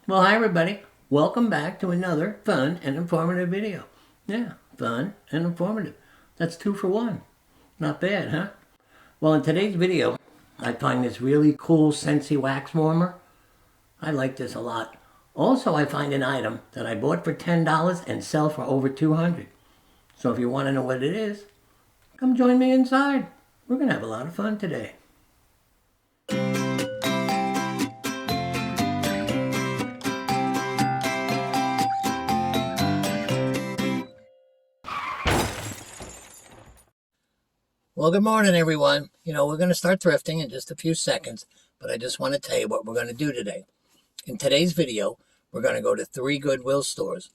Well, hi everybody. Welcome back to another fun and informative video. Yeah, fun and informative. That's 2 for 1. Not bad, huh? Well, in today's video, I find this really cool Scentsy wax warmer. I like this a lot. Also, I find an item that I bought for $10 and sell for over $200. So if you want to know what it is, come join me inside. We're going to have a lot of fun today. Well, good morning, everyone. We're going to start thrifting in just a few seconds, but I just want to tell you what we're going to do today. In today's video, we're going to go to 3 Goodwill stores.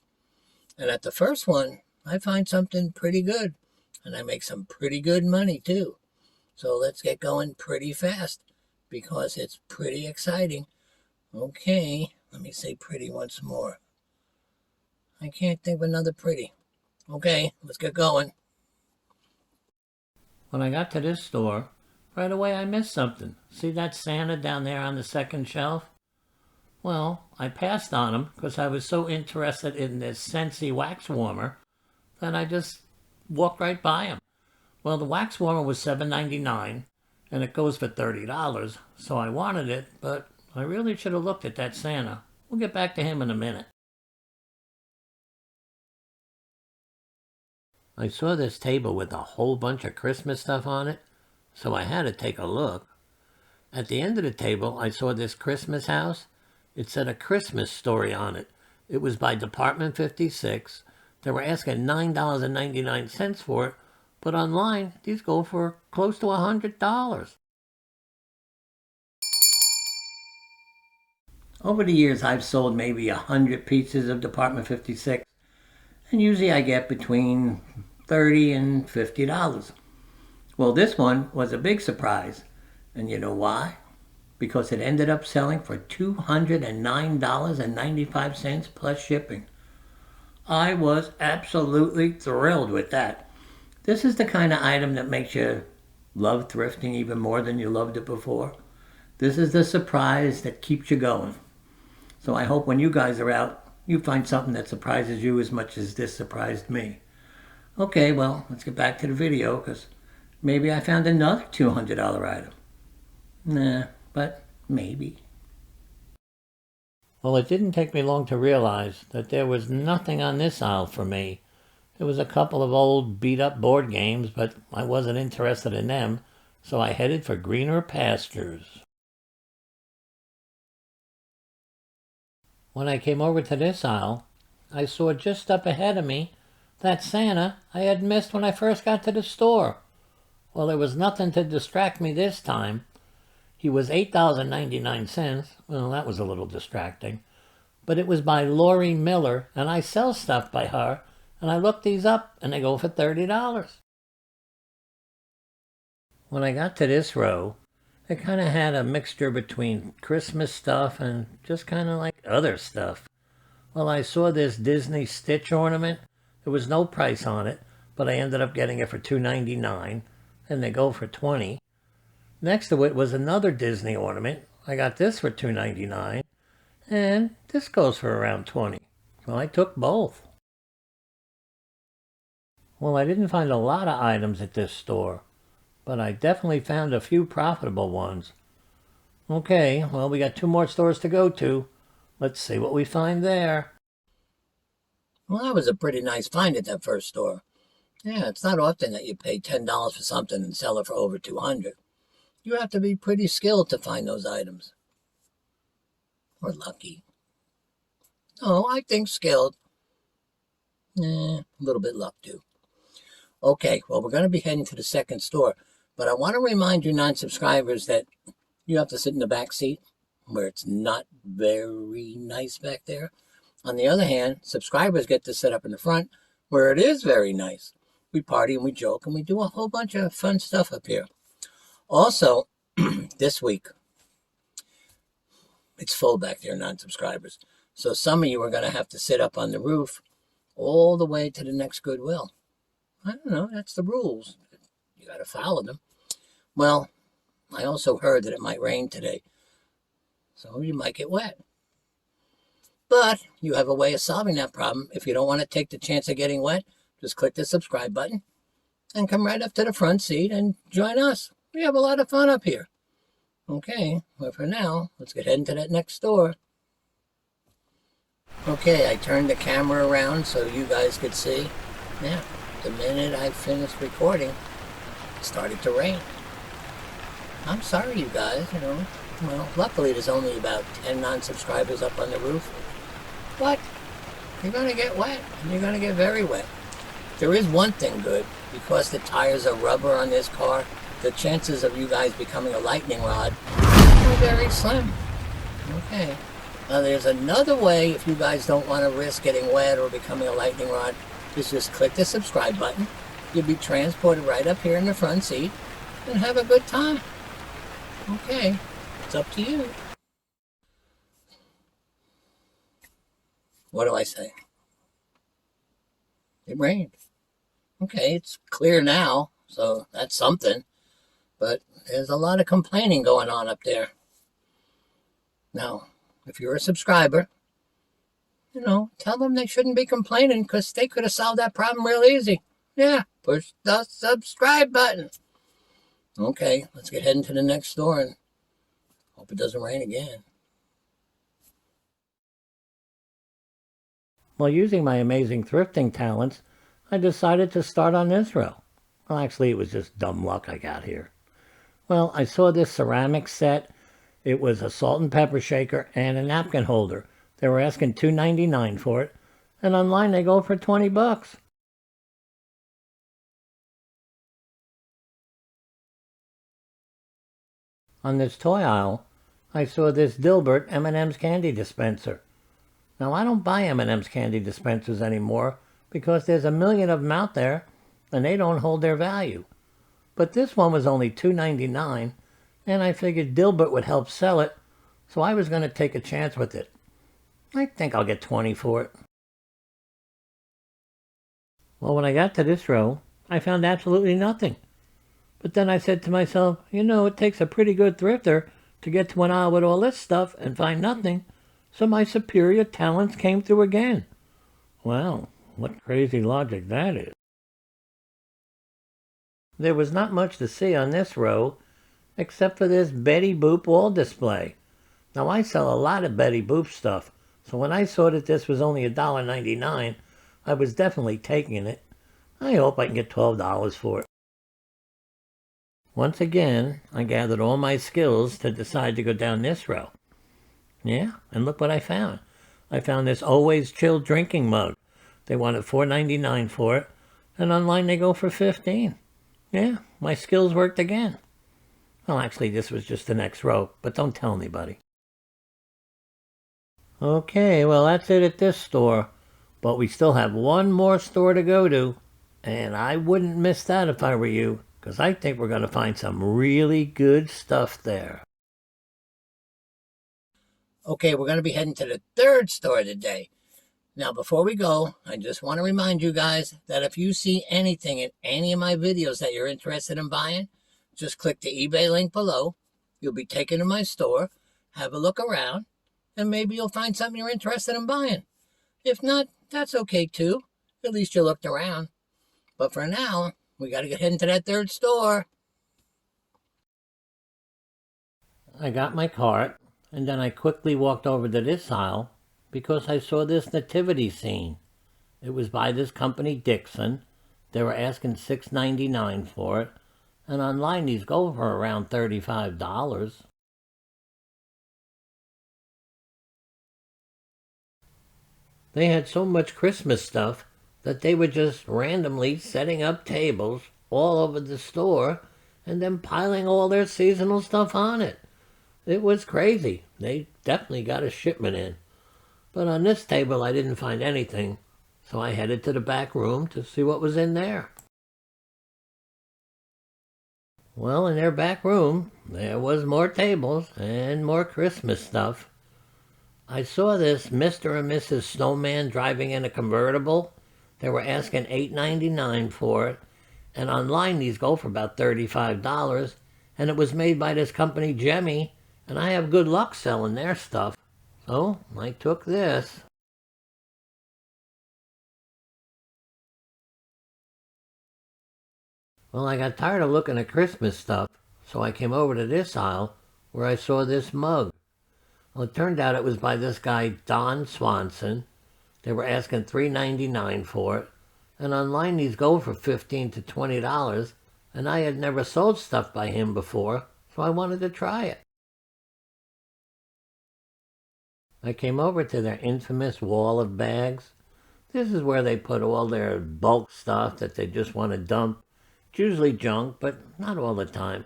And at the first one, I find something pretty good. And I make some pretty good money, too. So let's get going pretty fast because it's pretty exciting. Okay, let me say pretty once more. I can't think of another pretty. Okay, let's get going. When I got to this store, right away I missed something. See that Santa down there on the second shelf? Well, I passed on him because I was so interested in this Scentsy wax warmer that I just walked right by him. Well, the wax warmer was $7.99 and it goes for $30, so I wanted it, but I really should have looked at that Santa. We'll get back to him in a minute. I saw this table with a whole bunch of Christmas stuff on it, so I had to take a look. At the end of the table, I saw this Christmas house. It said a Christmas story on it. It was by Department 56. They were asking $9.99 for it, but online, these go for close to $100. Over the years, I've sold maybe 100 pieces of Department 56. And usually I get between $30 and $50. Well, this one was a big surprise. And you know why? Because it ended up selling for $209.95 plus shipping. I was absolutely thrilled with that. This is the kind of item that makes you love thrifting even more than you loved it before. This is the surprise that keeps you going. So I hope when you guys are out, you find something that surprises you as much as this surprised me. Okay, well, let's get back to the video, because maybe I found another $200 item. Nah, but maybe. Well, it didn't take me long to realize that there was nothing on this aisle for me. There was a couple of old beat-up board games, but I wasn't interested in them, so I headed for greener pastures. When I came over to this aisle, I saw just up ahead of me that Santa I had missed when I first got to the store. Well, there was nothing to distract me this time. He was $8.99. Well, that was a little distracting. But it was by Lori Miller, and I sell stuff by her, and I looked these up, and they go for $30. When I got to this row, it kind of had a mixture between Christmas stuff and just kind of like other stuff. Well, I saw this Disney Stitch ornament. There was no price on it, but I ended up getting it for $2.99, and they go for $20. Next to it was another Disney ornament. I got this for $2.99, and this goes for around $20. Well, I took both. Well, I didn't find a lot of items at this store, but I definitely found a few profitable ones. Okay, well, we got 2 more stores to go to. Let's see what we find there. Well, that was a pretty nice find at that first store. Yeah, it's not often that you pay $10 for something and sell it for over $200. You have to be pretty skilled to find those items. Or lucky. Oh, I think skilled. A little bit luck too. Okay, well, we're going to be heading to the second store. But I want to remind you non-subscribers that you have to sit in the back seat where it's not very nice back there. On the other hand, subscribers get to sit up in the front where it is very nice. We party and we joke and we do a whole bunch of fun stuff up here. Also, this week, it's full back there, non-subscribers. So some of you are going to have to sit up on the roof all the way to the next Goodwill. I don't know, that's the rules. You got to follow them. Well, I also heard that it might rain today, so you might get wet. But you have a way of solving that problem. If you don't want to take the chance of getting wet, just click the subscribe button and come right up to the front seat and join us. We have a lot of fun up here. Okay, well for now, let's get heading to that next store. Okay, I turned the camera around so you guys could see. Yeah, the minute I finished recording, it started to rain. I'm sorry, you guys, Well, luckily there's only about 10 non-subscribers up on the roof. But you're going to get wet, and you're going to get very wet. There is one thing good. Because the tires are rubber on this car, the chances of you guys becoming a lightning rod are very slim. Okay. Now there's another way if you guys don't want to risk getting wet or becoming a lightning rod, is just click the subscribe button. You'll be transported right up here in the front seat and have a good time. Okay. It's up to you. What do I say? It rained. Okay, it's clear now, so that's something. But there's a lot of complaining going on up there. Now, if you're a subscriber, tell them they shouldn't be complaining because they could have solved that problem real easy. Yeah, push the subscribe button. Okay, let's get heading to the next store and hope it doesn't rain again. While using my amazing thrifting talents, I decided to start on this row. Well, actually, it was just dumb luck I got here. Well, I saw this ceramic set. It was a salt and pepper shaker and a napkin holder. They were asking $2.99 for it, and online they go for $20. On this toy aisle, I saw this Dilbert M&M's candy dispenser. Now, I don't buy M&M's candy dispensers anymore because there's a million of them out there and they don't hold their value. But this one was only $2.99, and I figured Dilbert would help sell it, so I was going to take a chance with it. I think I'll get $20 for it. Well, when I got to this row, I found absolutely nothing. But then I said to myself, it takes a pretty good thrifter to get to an aisle with all this stuff and find nothing, so my superior talents came through again. Wow, what crazy logic that is. There was not much to see on this row, except for this Betty Boop wall display. Now, I sell a lot of Betty Boop stuff, so when I saw that this was only $1.99, I was definitely taking it. I hope I can get $12 for it. Once again, I gathered all my skills to decide to go down this row. Yeah, and look what I found. I found this Always Chill drinking mug. They wanted $4.99 for it, and online they go for $15. Yeah, my skills worked again. Well, actually, this was just the next row, but don't tell anybody. Okay, well, that's it at this store. But we still have one more store to go to, and I wouldn't miss that if I were you, because I think we're going to find some really good stuff there. Okay, we're going to be heading to the third store today. Now, before we go, I just want to remind you guys that if you see anything in any of my videos that you're interested in buying, just click the eBay link below. You'll be taken to my store, have a look around, and maybe you'll find something you're interested in buying. If not, that's okay too. At least you looked around. But for now, we got to get heading to that third store. I got my cart, and then I quickly walked over to this aisle because I saw this nativity scene. It was by this company, Dixon. They were asking $6.99 for it, and online these go for around $35. They had so much Christmas stuff that they were just randomly setting up tables all over the store and then piling all their seasonal stuff on it. It was crazy. They definitely got a shipment in. But on this table I didn't find anything, so I headed to the back room to see what was in there. Well, in their back room, there was more tables and more Christmas stuff. I saw this Mr. and Mrs. Snowman driving in a convertible. They were asking $8.99 for it, and online these go for about $35, and it was made by this company, Geno, and I have good luck selling their stuff. So I took this. Well, I got tired of looking at Christmas stuff, so I came over to this aisle where I saw this mug. Well, it turned out it was by this guy, Don Swanson. They were asking $3.99 for it, and online these go for $15 to $20, and I had never sold stuff by him before, so I wanted to try it. I came over to their infamous wall of bags. This is where they put all their bulk stuff that they just want to dump. It's usually junk, but not all the time.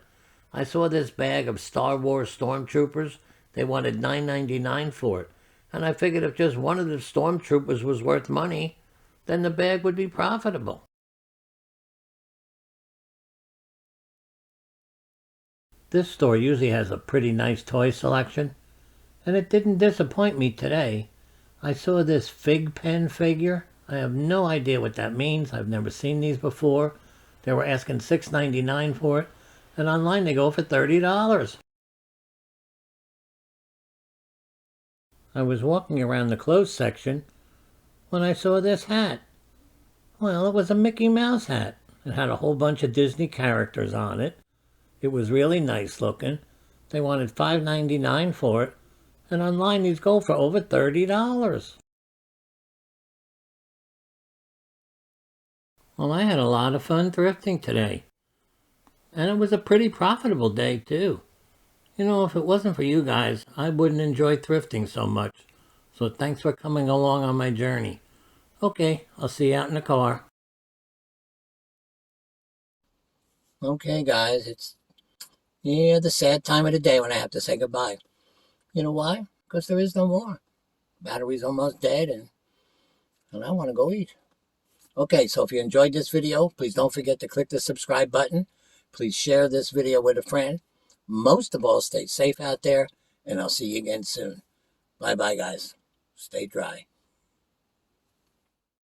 I saw this bag of Star Wars stormtroopers. They wanted $9.99 for it, and I figured if just one of the stormtroopers was worth money, then the bag would be profitable. This store usually has a pretty nice toy selection, and it didn't disappoint me today. I saw this fig pen figure. I have no idea what that means. I've never seen these before. They were asking $6.99 for it, and online they go for $30. I was walking around the clothes section when I saw this hat. Well, it was a Mickey Mouse hat. It had a whole bunch of Disney characters on it. It was really nice looking. They wanted $5.99 for it, and online these go for over $30. Well, I had a lot of fun thrifting today. And it was a pretty profitable day, too. You know, if it wasn't for you guys, I wouldn't enjoy thrifting so much. So thanks for coming along on my journey. Okay, I'll see you out in the car. Okay, guys, it's the sad time of the day when I have to say goodbye. You know why? Because there is no more. Battery's almost dead, and I want to go eat. Okay, so if you enjoyed this video, please don't forget to click the subscribe button. Please share this video with a friend. Most of all, stay safe out there, and I'll see you again soon. Bye-bye, guys. Stay dry.